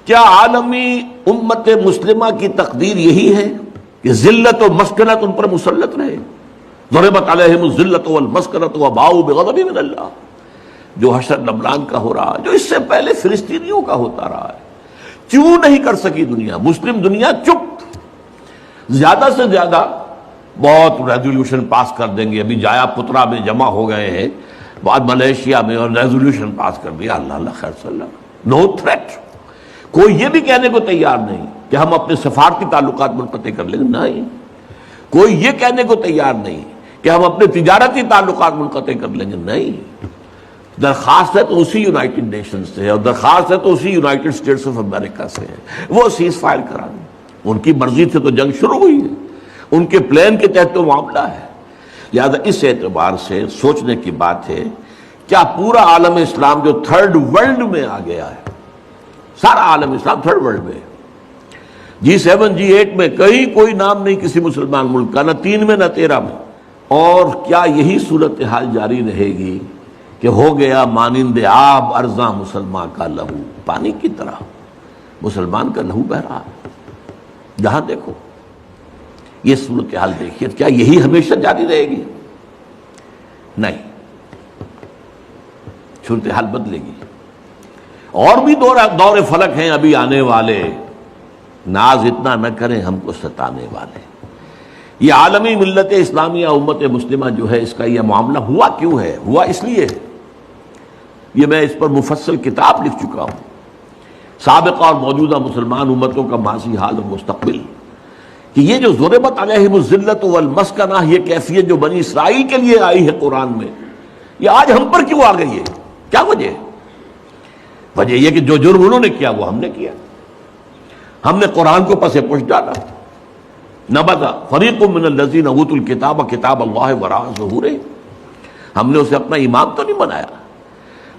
کیا عالمی امت مسلمہ کی تقدیر یہی ہے کہ ذلت و مسکنت ان پر مسلط رہے؟ ضربت علیہم الذلۃ والمسکنۃ وباؤوا بغضب من اللہ، جو حشر لبنان کا ہو رہا ہے، جو اس سے پہلے فلسطینیوں کا ہوتا رہا ہے. کیوں نہیں کر سکی دنیا؟ مسلم دنیا چپ. زیادہ سے زیادہ بہت ریزولوشن پاس کر دیں گے. ابھی جایا پترا میں جمع ہو گئے ہیں، بعد ملیشیا میں، اور ریزولوشن پاس کر دیا. اللہ اللہ خیر صلی اللہ. No threat. کوئی یہ بھی کہنے کو تیار نہیں کہ ہم اپنے سفارتی تعلقات منقطع کر لیں گے. نہیں. کوئی یہ کہنے کو تیار نہیں کہ ہم اپنے تجارتی تعلقات منقطع کر لیں گے. نہیں. درخواست ہے تو اسی یونائٹڈ نیشنز سے ہے، اور درخواست ہے تو اسی یونائٹڈ اسٹیٹس آف امریکہ سے ہے. وہ سیز فائر کرا دیں. ان کی مرضی سے تو جنگ شروع ہوئی ہے، ان کے پلان کے تحت تو معاملہ ہے. لہذا اس اعتبار سے سوچنے کی بات ہے، کیا پورا عالم اسلام جو تھرڈ ورلڈ میں آ گیا ہے، سارا عالم اسلام تھرڈ ورلڈ میں، G7 G8 میں کہیں کوئی نام نہیں کسی مسلمان ملک کا، نہ 3 میں نہ 13 میں. اور کیا یہی صورتحال جاری رہے گی کہ ہو گیا مانند آب ارزاں مسلمان کا لہو؟ پانی کی طرح مسلمان کا لہو بہہ رہا ہے جہاں دیکھو. یہ صورتحال دیکھیے، کیا یہی ہمیشہ جاری رہے گی؟ نہیں. صورتحال بدلے گی. اور بھی دور فلک ہیں ابھی آنے والے. ناز اتنا نہ کریں ہم کو ستانے والے. یہ عالمی ملت اسلامیہ امت مسلمہ جو ہے، اس کا یہ معاملہ ہوا کیوں ہے؟ ہوا اس لیے ہے، یہ میں اس پر مفصل کتاب لکھ چکا ہوں، سابقہ اور موجودہ مسلمان امتوں کا ماضی، حال اور مستقبل، کہ یہ جو ضربت علیہم الذلۃ والمسکنہ، یہ کیفیت جو بنی اسرائیل کے لیے آئی ہے قرآن میں، یہ آج ہم پر کیوں آ گئی ہے؟ کیا وجہ ہے؟ وجہ یہ کہ جو جرم انہوں نے کیا وہ ہم نے کیا. ہم نے قرآن کو پس پش ڈالا. نبذ فریق من الذین اوتوا الکتاب کتاب اللہ وراء ظہورہم. ہم نے اسے اپنا امام تو نہیں بنایا.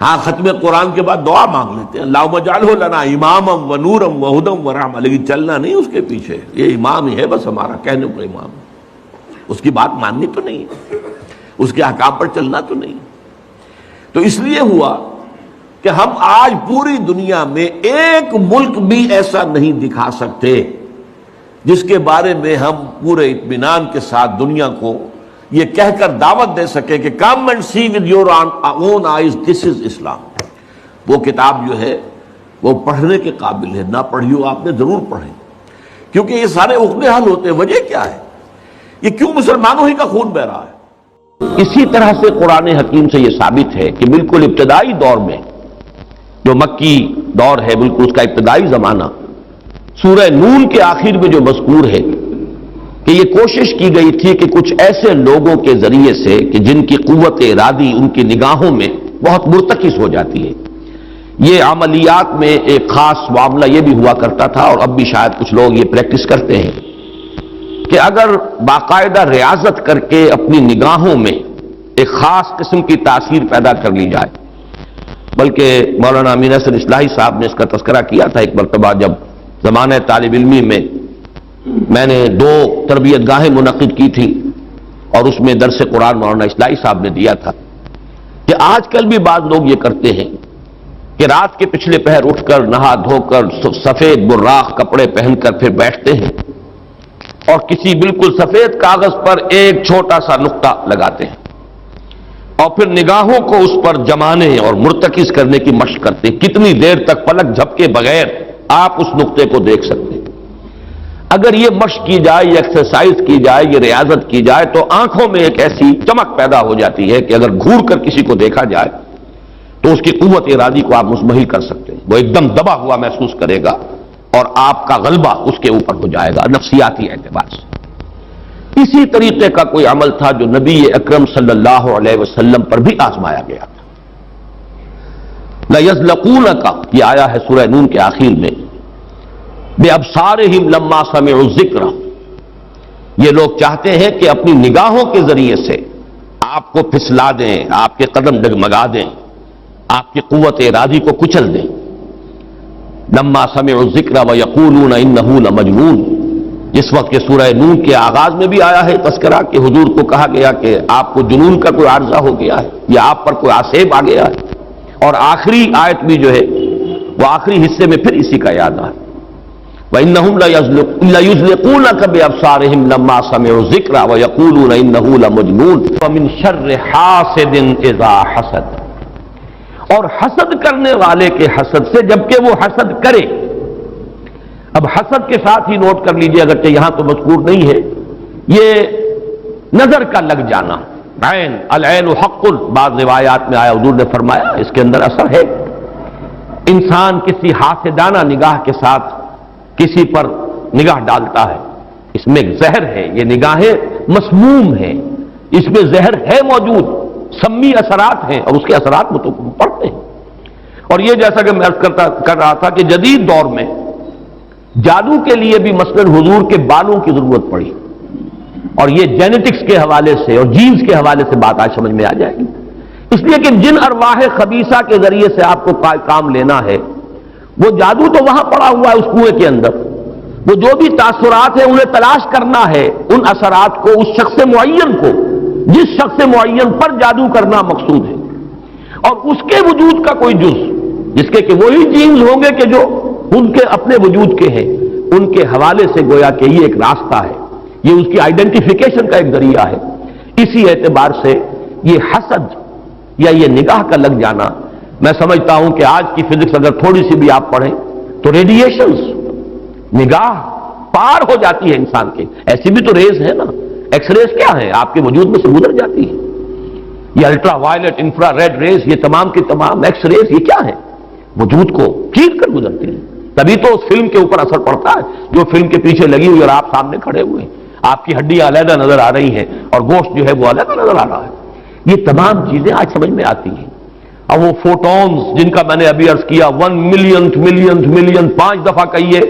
ہاں، ختم قرآن کے بعد دعا مانگ لیتے ہیں، اللہم اجعلہ لنا اماما ونورا وہدی ورحمۃ، لیکن چلنا نہیں اس کے پیچھے. یہ امام ہی ہے بس ہمارا، کہنے کو امام. اس کی بات ماننی تو نہیں ہے، اس کے احکام پر چلنا تو نہیں. تو اس لیے ہوا کہ ہم آج پوری دنیا میں ایک ملک بھی ایسا نہیں دکھا سکتے جس کے بارے میں ہم پورے اطمینان کے ساتھ دنیا کو یہ کہہ کر دعوت دے سکے کہ come and see with your own eyes this is Islam. وہ کتاب جو ہے وہ پڑھنے کے قابل ہے. نہ پڑھی ہو آپ نے ضرور پڑھیں، کیونکہ یہ سارے عقدے حل ہوتے ہیں. وجہ کیا ہے؟ یہ کیوں مسلمانوں ہی کا خون بہ رہا ہے؟ اسی طرح سے قرآن حکیم سے یہ ثابت ہے کہ بالکل ابتدائی دور میں، جو مکی دور ہے، بالکل اس کا ابتدائی زمانہ، سورہ نون کے آخر میں جو مذکور ہے کہ یہ کوشش کی گئی تھی کہ کچھ ایسے لوگوں کے ذریعے سے کہ جن کی قوت ارادی ان کی نگاہوں میں بہت مرتکز ہو جاتی ہے. یہ عملیات میں ایک خاص معاملہ یہ بھی ہوا کرتا تھا، اور اب بھی شاید کچھ لوگ یہ پریکٹس کرتے ہیں، کہ اگر باقاعدہ ریاضت کر کے اپنی نگاہوں میں ایک خاص قسم کی تاثیر پیدا کر لی جائے. بلکہ مولانا امین حسن اصلاحی صاحب نے اس کا تذکرہ کیا تھا ایک مرتبہ، جب زمانہ طالب علمی میں میں نے 2 تربیت گاہیں منعقد کی تھی، اور اس میں درس قرآن مولانا اصلاحی صاحب نے دیا تھا، کہ آج کل بھی بعض لوگ یہ کرتے ہیں کہ رات کے پچھلے پہر اٹھ کر نہا دھو کر سفید براق کپڑے پہن کر پھر بیٹھتے ہیں، اور کسی بالکل سفید کاغذ پر ایک چھوٹا سا نقطہ لگاتے ہیں، اور پھر نگاہوں کو اس پر جمانے اور مرتکز کرنے کی مشق کرتے ہیں. کتنی دیر تک پلک جھپکے بغیر آپ اس نقطے کو دیکھ سکتے ہیں. اگر یہ مشق کی جائے، یہ ایکسرسائز کی جائے، یہ ریاضت کی جائے، تو آنکھوں میں ایک ایسی چمک پیدا ہو جاتی ہے کہ اگر گھور کر کسی کو دیکھا جائے تو اس کی قوت ارادی کو آپ مزمحل کر سکتے ہیں. وہ ایک دم دبا ہوا محسوس کرے گا، اور آپ کا غلبہ اس کے اوپر ہو جائے گا نفسیاتی اعتبار سے. اسی طریقے کا کوئی عمل تھا جو نبی اکرم صلی اللہ علیہ وسلم پر بھی آزمایا گیا تھا. لَيَزْلَقُونَكَ، یہ آیا ہے سورہ نون کے آخر میں، بِأَبْصَارِهِمْ لَمَّا سَمِعُوا الذِّكْرَ. یہ لوگ چاہتے ہیں کہ اپنی نگاہوں کے ذریعے سے آپ کو پھسلا دیں، آپ کے قدم ڈگمگا دیں، آپ کی قوت ارادی کو کچل دیں. لَمَّا سَمِعُوا الذِّكْرَ وَيَقُولُونَ إِنَّهُ لَمَجْنُونَ. جس وقت کہ سورہ نون کے آغاز میں بھی آیا ہے تذکرہ کہ حضور کو کہا گیا کہ آپ کو جنون کا کوئی عارضہ ہو گیا ہے، یا آپ پر کوئی آسیب آ گیا ہے. اور آخری آیت بھی جو ہے وہ آخری حصے میں پھر اسی کا یاد آ وَإِنَّهُمْ لَيُزْلِقُونَكَ بِأَبْصَارِهِمْ لَمَّا سَمِعُوا الذِّكْرَ وَيَقُولُونَ إِنَّهُ لَمَجْنُونٌ وَمِن شَرِّ حَاسِدٍ إِذَا حَسَدَ، اور حسد کرنے والے کے حسد سے جبکہ وہ حسد کرے. اب حسد کے ساتھ ہی نوٹ کر لیجئے، اگرچہ یہاں تو مذکور نہیں ہے، یہ نظر کا لگ جانا. عین العین حق، بعض روایات میں آیا حضور نے فرمایا اس کے اندر اثر ہے. انسان کسی حاسدانہ نگاہ کے ساتھ کسی پر نگاہ ڈالتا ہے، اس میں ایک زہر ہے، یہ نگاہیں مسموم ہیں، اس میں زہر ہے موجود، سمی اثرات ہیں اور اس کے اثرات میں تو پڑتے ہیں. اور یہ جیسا کہ میں عرض کر رہا تھا کہ جدید دور میں جادو کے لیے بھی مثلاً حضور کے بالوں کی ضرورت پڑی، اور یہ جینیٹکس کے حوالے سے اور جینز کے حوالے سے بات آج سمجھ میں آ جائے گی. اس لیے کہ جن ارواح خبیثہ کے ذریعے سے آپ کو کام لینا ہے، وہ جادو تو وہاں پڑا ہوا ہے اس کنویں کے اندر. وہ جو بھی تاثرات ہیں انہیں تلاش کرنا ہے، ان اثرات کو اس شخص معین کو، جس شخص معین پر جادو کرنا مقصود ہے، اور اس کے وجود کا کوئی جز جس کے کہ وہی جینز ہوں گے کہ جو ان کے اپنے وجود کے ہیں، ان کے حوالے سے گویا کہ یہ ایک راستہ ہے، یہ اس کی آئیڈینٹیفیکیشن کا ایک ذریعہ ہے. اسی اعتبار سے یہ حسد یا یہ نگاہ کا لگ جانا، میں سمجھتا ہوں کہ آج کی فزکس اگر تھوڑی سی بھی آپ پڑھیں تو ریڈیشنز نگاہ پار ہو جاتی ہے انسان کے. ایسی بھی تو ریز ہے نا، ایکس ریز کیا ہے، آپ کے وجود میں سے گزر جاتی ہے. یہ ultraviolet, infrared rays, یہ تمام کی تمام ایکس ریز، یہ کیا ہے، وجود کو چیر کر گزرتی ہے. تبھی تو اس فلم کے اوپر اثر پڑتا ہے جو فلم کے پیچھے لگی ہوئی اور آپ سامنے کھڑے ہوئے ہیں، آپ کی ہڈیاں علیحدہ نظر آ رہی ہیں اور گوشت جو ہے وہ علیحدہ نظر آ رہا ہے. یہ تمام چیزیں آج سمجھ میں آتی ہیں. اور وہ فوٹونز جن کا میں نے ابھی عرض کیا، 1 ملین 5 دفعہ کہیے،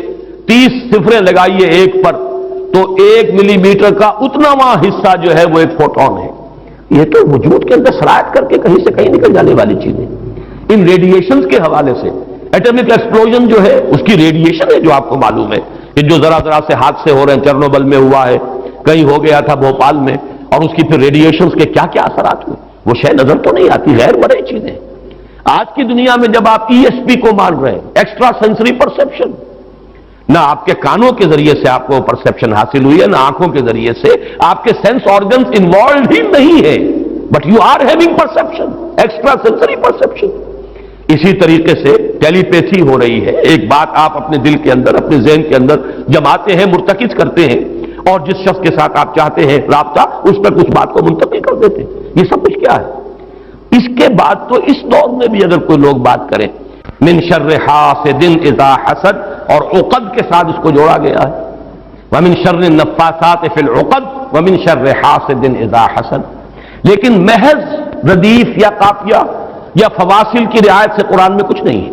30 صفریں لگائیے ایک پر، تو 1 ملی میٹر کا اتناواں حصہ جو ہے وہ ایک فوٹون ہے. یہ تو وجود کے اندر سرایت کر کے کہیں سے کہیں نکل جانے والی چیزیں. ان ریڈیشنز کے حوالے سے ایٹمک ایکسپلوژن جو ہے اس کی ریڈیشن ہے جو آپ کو معلوم ہے کہ جو ذرا ذرا سے حادثے ہو رہے ہیں، چرنوبل میں ہوا ہے، کہیں ہو گیا تھا بھوپال میں، اور اس کی پھر ریڈیشنز کے کیا کیا اثرات ہوئے، وہ شے نظر تو نہیں آتی، غیر مرئی چیزیں. آج کی دنیا میں جب آپ ESP کو مان رہے ہیں، ایکسٹرا سینسری پرسپشن، نہ آپ کے کانوں کے ذریعے سے آپ کو پرسپشن حاصل ہوئی ہے، نہ آنکھوں کے ذریعے سے، آپ کے سینس آرگنز انوالوڈ ہی نہیں ہے، but you are having perception, extrasensory perception. اسی طریقے سے ٹیلی پیتھی ہو رہی ہے. ایک بات آپ اپنے دل کے اندر، اپنے ذہن کے اندر جماتے ہیں، مرتکز کرتے ہیں، اور جس شخص کے ساتھ آپ چاہتے ہیں رابطہ، اس تک اس بات کو منتقل کر دیتے ہیں. یہ سب کچھ کیا ہے؟ اس کے بعد تو اس دور میں بھی اگر کوئی لوگ بات کریں، من شر حاسد اذا حسد، اور عقد کے ساتھ اس کو جوڑا گیا ہے، ومن شر النفاثات فی العقد ومن شر حاسد اذا حسد. لیکن محض ردیف یا قافیہ یا فواصل کی رعایت سے قرآن میں کچھ نہیں ہے.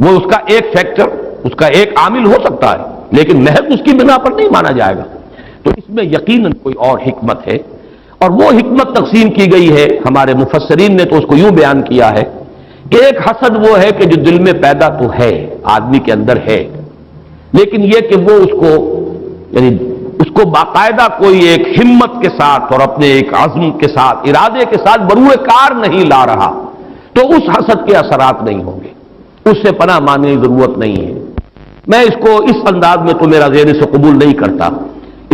وہ اس کا ایک فیکٹر، اس کا ایک عامل ہو سکتا ہے، لیکن محض اس کی بنا پر نہیں مانا جائے گا. تو اس میں یقیناً کوئی اور حکمت ہے، اور وہ حکمت تقسیم کی گئی ہے. ہمارے مفسرین نے تو اس کو یوں بیان کیا ہے کہ ایک حسد وہ ہے کہ جو دل میں پیدا تو ہے، آدمی کے اندر ہے، لیکن یہ کہ وہ اس کو یعنی اس کو باقاعدہ کوئی ایک ہمت کے ساتھ اور اپنے ایک عزم کے ساتھ، ارادے کے ساتھ بروئے کار نہیں لا رہا، تو اس حسد کے اثرات نہیں ہوں گے، اس سے پناہ مانگنے کی ضرورت نہیں ہے. میں اس کو اس انداز میں تو میرا ذہن سے قبول نہیں کرتا،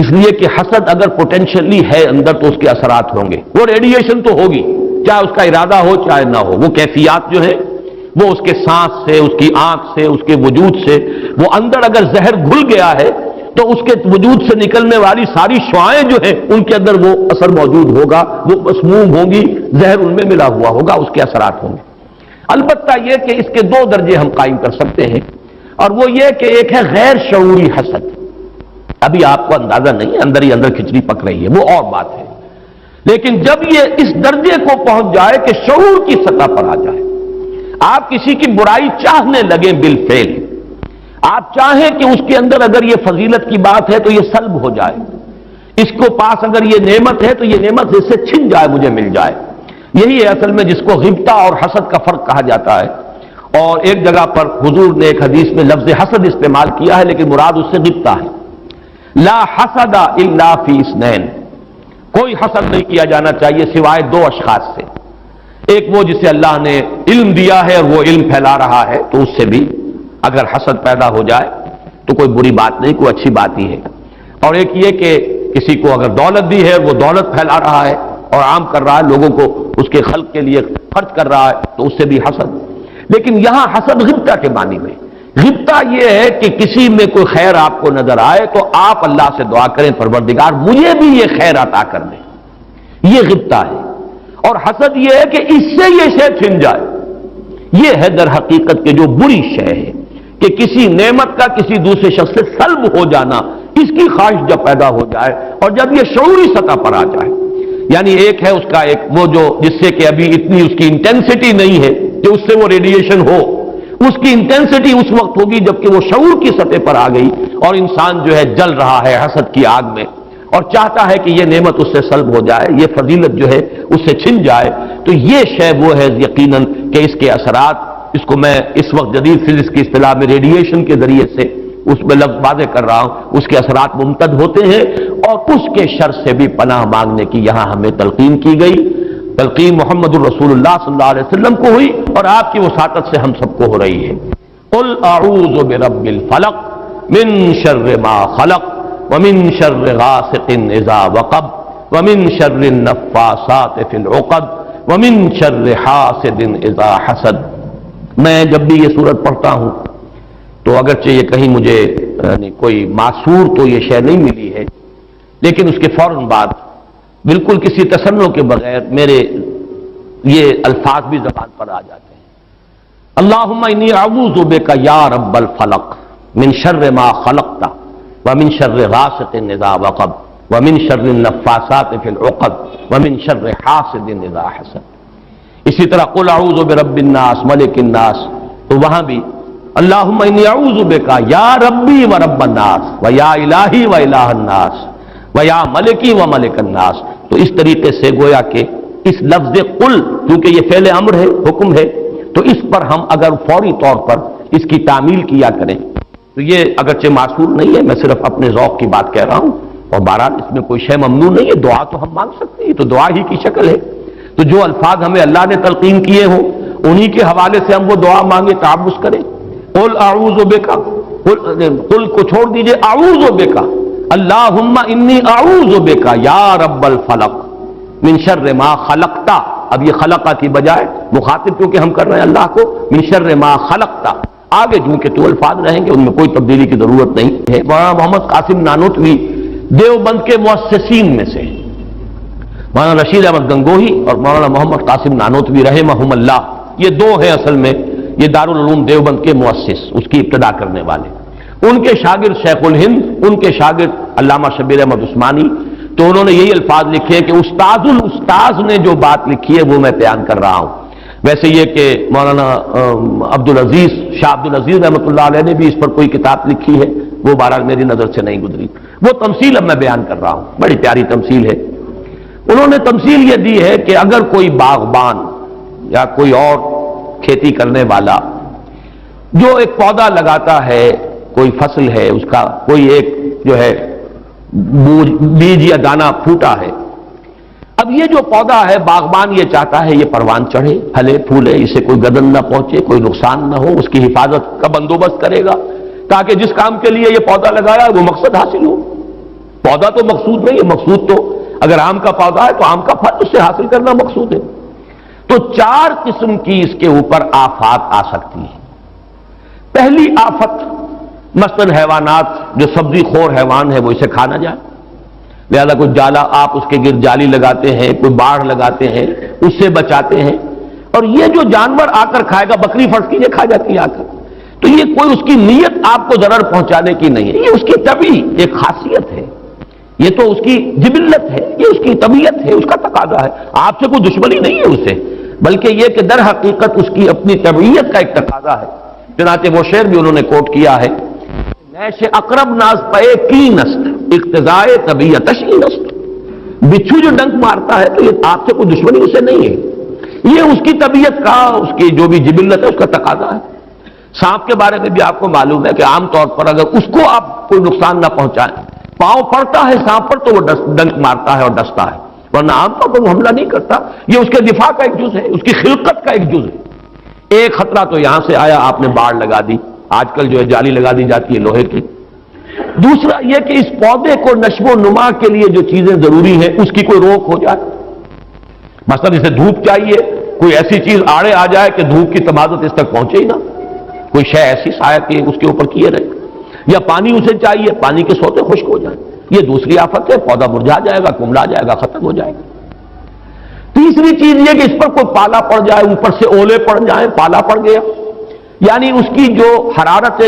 اس لیے کہ حسد اگر پوٹینشلی ہے اندر تو اس کے اثرات ہوں گے. وہ ریڈیشن تو ہوگی، چاہے اس کا ارادہ ہو چاہے نہ ہو. وہ کیفیات جو ہے وہ اس کے سانس سے، اس کی آنکھ سے، اس کے وجود سے، وہ اندر اگر زہر گھل گیا ہے تو اس کے وجود سے نکلنے والی ساری شعائیں جو ہیں ان کے اندر وہ اثر موجود ہوگا، وہ مسموم ہوں گی، زہر ان میں ملا ہوا ہوگا، اس کے اثرات ہوں گے. البتہ یہ کہ اس کے 2 درجے ہم قائم کر سکتے ہیں، اور وہ یہ کہ ایک ہے غیر شعوری حسد. ابھی آپ کو اندازہ نہیں، اندر ہی اندر کھچڑی پک رہی ہے، وہ اور بات ہے. لیکن جب یہ اس درجے کو پہنچ جائے کہ شعور کی سطح پر آ جائے، آپ کسی کی برائی چاہنے لگیں بالفعل، آپ چاہیں کہ اس کے اندر اگر یہ فضیلت کی بات ہے تو یہ سلب ہو جائے، اس کو پاس اگر یہ نعمت ہے تو یہ نعمت اس سے چھن جائے، مجھے مل جائے. یہی ہے اصل میں جس کو غبطہ اور حسد کا فرق کہا جاتا ہے. اور ایک جگہ پر حضور نے ایک حدیث میں لفظ حسد استعمال کیا ہے، لیکن مراد اس سے غبطہ ہے. لا حسد الا فی اثنین، کوئی حسد نہیں کیا جانا چاہیے سوائے 2 اشخاص سے. ایک وہ جسے اللہ نے علم دیا ہے اور وہ علم پھیلا رہا ہے تو اس سے بھی اگر حسد پیدا ہو جائے تو کوئی بری بات نہیں، کوئی اچھی بات ہی ہے. اور ایک یہ کہ کسی کو اگر دولت دی ہے، وہ دولت پھیلا رہا ہے اور عام کر رہا ہے، لوگوں کو اس کے خلق کے لیے خرچ کر رہا ہے، تو اس سے بھی حسد. لیکن یہاں حسد غبطہ کے معنی میں، غبطہ یہ ہے کہ کسی میں کوئی خیر آپ کو نظر آئے تو آپ اللہ سے دعا کریں پروردگار مجھے بھی یہ خیر عطا کر دے، یہ غبطہ ہے. اور حسد یہ ہے کہ اس سے یہ شے چھن جائے. یہ ہے در حقیقت کہ جو بری شے ہے کہ کسی نعمت کا کسی دوسرے شخص سے سلب ہو جانا، اس کی خواہش جب پیدا ہو جائے اور جب یہ شعوری سطح پر آ جائے. یعنی ایک ہے اس کا ایک وہ جو جس سے کہ ابھی اتنی اس کی انٹینسٹی نہیں ہے کہ اس سے وہ ریڈیشن ہو، اس کی انٹینسٹی اس وقت ہوگی جب کہ وہ شعور کی سطح پر آ گئی اور انسان جو ہے جل رہا ہے حسد کی آگ میں اور چاہتا ہے کہ یہ نعمت اس سے سلب ہو جائے، یہ فضیلت جو ہے اس سے چھن جائے. تو یہ شے وہ ہے یقیناً کہ اس کے اثرات، اس کو میں اس وقت جدید فزکس کی اصطلاح میں ریڈیشن کے ذریعے سے اس میں لفظ واضح کر رہا ہوں، اس کے اثرات ممتد ہوتے ہیں اور اس کے شر سے بھی پناہ مانگنے کی یہاں ہمیں تلقین کی گئی. تلقین محمد الرسول اللہ صلی اللہ علیہ وسلم کو ہوئی اور آپ کی وساطت سے ہم سب کو ہو رہی ہے. قل اعوذ برب الفلق من شر ما خلق ومن شر غاسق اذا وقب ومن شر النفاثات في العقد ومن شر حاسد اذا حسد. میں جب بھی یہ سورت پڑھتا ہوں تو اگرچہ یہ کہیں مجھے یعنی کوئی معصور تو یہ شے نہیں ملی ہے، لیکن اس کے فوراً بعد بالکل کسی تصنع کے بغیر میرے یہ الفاظ بھی زبان پر آ جاتے ہیں. اللہم انی اعوذ بک یا رب الفلق من شر ما خلقت ومن شر غاسق اذا وقب ومن شر النفاثات فی العقد ومن شر حاسد اذا حسد. اسی طرح قل اعوذ برب الناس ملک الناس، تو وہاں بھی اللہم انی اعوذ بک یا ربی و رب الناس و یا الہی و الہ الناس و یا ملکی و ملک الناس. تو اس طریقے سے گویا کہ اس لفظ قل کیونکہ یہ فعل امر ہے، حکم ہے، تو اس پر ہم اگر فوری طور پر اس کی تعمیل کیا کریں تو یہ اگرچہ معصور نہیں ہے، میں صرف اپنے ذوق کی بات کہہ رہا ہوں اور بہرحال اس میں کوئی شے ممنوع نہیں ہے. دعا تو ہم مانگ سکتے ہیں، تو دعا ہی کی شکل ہے. تو جو الفاظ ہمیں اللہ نے تلقین کیے ہوں انہی کے حوالے سے ہم وہ دعا مانگے، تعوذ کریں. قل اعوذ بک، قل کو چھوڑ دیجئے، اعوذ بک اللہم انی اعوذ بک یا رب الفلق من شر ما خلقتا. اب یہ خلقہ کی بجائے مخاطب کیونکہ ہم کر رہے ہیں اللہ کو، من شر ما خلقتا. آگے کیونکہ تو الفاظ رہیں گے ان میں کوئی تبدیلی کی ضرورت نہیں ہے. مولانا محمد قاسم نانوتوی دیوبند کے مؤسسین میں سے، مولانا رشید احمد گنگوہی اور مولانا محمد قاسم نانوتوی رحمہم اللہ، یہ دو ہیں اصل میں یہ دارالعلوم دیوبند کے مؤسس، اس کی ابتدا کرنے والے. ان کے شاگرد شیخ الہند، ان کے شاگرد علامہ شبیر احمد عثمانی، تو انہوں نے یہی الفاظ لکھے کہ استاذ الاستاذ نے جو بات لکھی ہے وہ میں بیان کر رہا ہوں. ویسے یہ کہ مولانا عبدالعزیز شاہ عبدالعزیز رحمۃ اللہ علیہ نے بھی اس پر کوئی کتاب لکھی ہے، وہ بہرحال میری نظر سے نہیں گزری. وہ تمثیل اب میں بیان کر رہا ہوں، بڑی پیاری تمثیل ہے. انہوں نے تمثیل یہ دی ہے کہ اگر کوئی باغبان یا کوئی اور کھیتی کرنے والا جو ایک پودا لگاتا ہے، کوئی فصل ہے اس کا کوئی ایک جو ہے بیج یا دانہ پھوٹا ہے، اب یہ جو پودا ہے باغبان یہ چاہتا ہے یہ پروان چڑھے، پھلے پھولے، اسے کوئی گدن نہ پہنچے، کوئی نقصان نہ ہو، اس کی حفاظت کا بندوبست کرے گا تاکہ جس کام کے لیے یہ پودا لگایا وہ مقصد حاصل ہو. پودا تو مقصود نہیں ہے، مقصود تو اگر آم کا پودا ہے تو آم کا پھل اس سے حاصل کرنا مقصود ہے. تو چار قسم کی اس کے اوپر آفات آ سکتی ہیں. پہلی آفت مثلاً حیوانات، جو سبزی خور حیوان ہے وہ اسے کھا نہ جائے، لہذا کوئی جالا آپ اس کے گرد جالی لگاتے ہیں، کوئی باڑ لگاتے ہیں، اس سے بچاتے ہیں. اور یہ جو جانور آ کر کھائے گا، بکری فرض کیجیے کھا جاتی ہے آ کر، تو یہ کوئی اس کی نیت آپ کو ضرر پہنچانے کی نہیں ہے، یہ اس کی طبعی ایک خاصیت ہے، یہ تو اس کی جبلت ہے، یہ اس کی طبیعت ہے، اس کا تقاضا ہے. آپ سے کوئی دشمنی نہیں ہے اس سے، بلکہ یہ کہ در حقیقت اس کی اپنی طبیعت کا ایک تقاضا ہے. چنانچہ وہ شعر بھی انہوں نے کوٹ کیا ہے، نیش اقرب ناز پے کی نست اقتضائے طبیعتش این است. بچھو جو ڈنک مارتا ہے تو یہ آپ سے کوئی دشمنی اسے نہیں ہے، یہ اس کی طبیعت کا، اس کی جو بھی جبلت ہے اس کا تقاضا ہے. سانپ کے بارے میں بھی آپ کو معلوم ہے کہ عام طور پر اگر اس کو آپ کوئی نقصان نہ پہنچائیں، پاؤں پڑتا ہے سانپ پر تو وہ ڈنک مارتا ہے اور ڈستا ہے، ورنہ عام طور پر وہ حملہ نہیں کرتا. یہ اس کے دفاع کا ایک جز ہے، اس کی خلقت کا ایک جز ہے. ایک خطرہ تو یہاں سے آیا، آپ نے باڑ لگا دی، آج کل جو ہے جالی لگا دی جاتی ہے لوہے کی. دوسرا یہ کہ اس پودے کو نشو و نما کے لیے جو چیزیں ضروری ہیں اس کی کوئی روک ہو جائے. مثلا اسے دھوپ چاہیے، کوئی ایسی چیز آڑے آ جائے کہ دھوپ کی تمازت اس تک پہنچے ہی نہ، کوئی شے ایسی سایہ کی اس کے اوپر کیے رہے. یا پانی اسے چاہیے، پانی کے سوتے خشک ہو جائیں، یہ دوسری آفت ہے، پودا مرجھا جائے گا، کملا جائے گا، ختم ہو جائے گا. تیسری چیز یہ کہ اس پر کوئی پالا پڑ جائے، اوپر سے اولے پڑ جائیں، پالا پڑ گیا، یعنی اس کی جو حرارت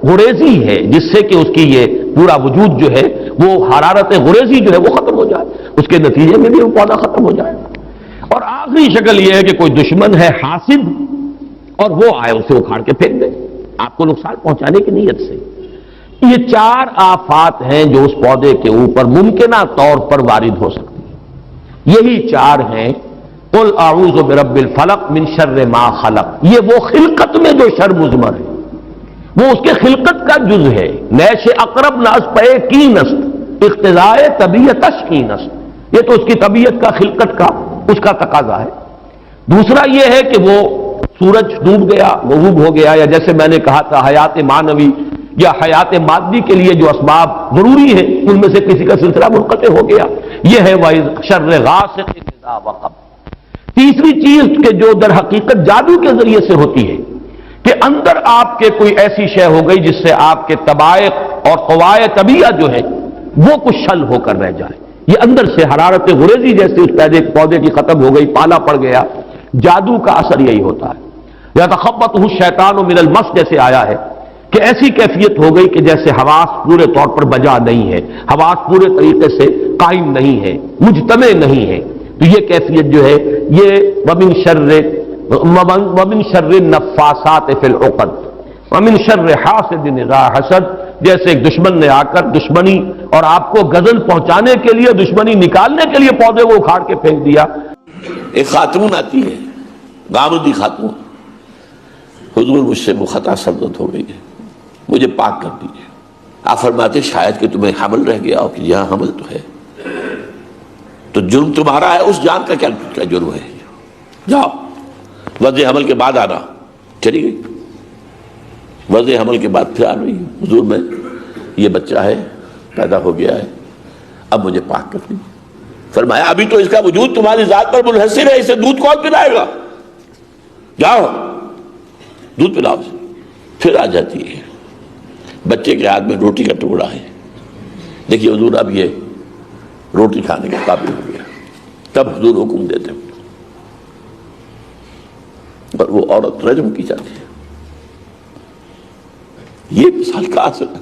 غریزی ہے جس سے کہ اس کی یہ پورا وجود جو ہے وہ حرارت غریزی جو ہے وہ ختم ہو جائے، اس کے نتیجے میں بھی وہ پودا ختم ہو جائے. اور آخری شکل یہ ہے کہ کوئی دشمن ہے حاسد اور وہ آئے اسے اکھاڑ کے پھینک دے آپ کو نقصان پہنچانے کی نیت سے. یہ 4 آفات ہیں جو اس پودے کے اوپر ممکنہ طور پر وارد ہو سکتی ہیں. یہی 4 ہیں. قل اعوذ برب الفلق من شر ما خلق. یہ وہ خلقت میں جو شر مضمر ہے، وہ اس کے خلقت کا جز ہے. نیش اقرب ناس پے کی نست اقتضاء طبیعتش کی نست، یہ تو اس کی طبیعت کا، خلقت کا، اس کا تقاضا ہے. دوسرا یہ ہے کہ وہ سورج ڈوب گیا، غروب ہو گیا، یا جیسے میں نے کہا تھا حیات معنوی یا حیات مادی کے لیے جو اسباب ضروری ہیں ان میں سے کسی کا سلسلہ منقطع ہو گیا، یہ ہے شر غاسق اذا وقب. تیسری چیز کہ جو در حقیقت جادو کے ذریعے سے ہوتی ہے کہ اندر آپ کے کوئی ایسی شے ہو گئی جس سے آپ کے طبائع اور قوائے طبیعہ جو ہے وہ کچھ شل ہو کر رہ جائے. یہ اندر سے حرارت غریزی جیسے اس پودے کی ختم ہو گئی، پالا پڑ گیا. جادو کا اثر یہی ہوتا ہے. یا تخبطہ الشیطان من المس جیسے آیا ہے کہ ایسی کیفیت ہو گئی کہ جیسے حواس پورے طور پر بجا نہیں ہے، حواس پورے طریقے سے قائم نہیں ہے، مجتمع نہیں ہے. تو یہ کیفیت جو ہے یہ ومن شر النفاثات فی العقد ومن شر حاسد اذا حسد، جیسے ایک دشمن نے آ کر دشمنی اور آپ کو غضب پہنچانے کے لیے، دشمنی نکالنے کے لیے پودے کو اکھاڑ کے پھینک دیا. ایک خاتون آتی ہے، گامدی خاتون، حضور مجھ سے خطا سرزد ہو گئی ہے، مجھے پاک کر دیجیے. آپ فرماتے شاید کہ تمہیں حمل رہ گیا ہو، کہ یہاں حمل تو ہے، تو جرم تمہارا ہے، اس جان کا کیا جرم ہے؟ جاؤ وضع حمل کے بعد آنا. چلی گئی. وضع حمل کے بعد پھر آ رہی، حضور میں یہ بچہ ہے، پیدا ہو گیا ہے، اب مجھے پاک کر دیجیے. فرمایا ابھی تو اس کا وجود تمہاری ذات پر منحصر ہے، اسے دودھ کون پلائے گا؟ جاؤ دودھ پلاؤ. پھر آ جاتی ہے، بچے کے ہاتھ میں روٹی کا ٹکڑا ہے. دیکھیے حضور اب یہ روٹی کھانے کے قابل ہو گیا. تب حضور حکم دیتے ہیں اور وہ عورت رجم کی جاتی ہے. یہ مثال کا اثر ہے.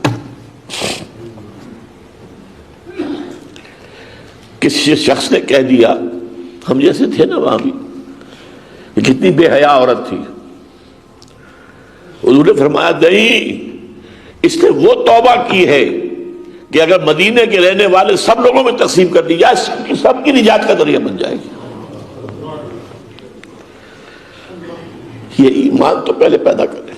کسی شخص نے کہہ دیا، ہم جیسے تھے نا وہاں بھی، یہ کتنی بے حیا عورت تھی. حضور نے فرمایا نہیں، اس نے وہ توبہ کی ہے کہ اگر مدینے کے رہنے والے سب لوگوں میں تقسیم کر دی جائے، سب کی نجات کا ذریعہ بن جائے گی. یہ ایمان تو پہلے پیدا کرے.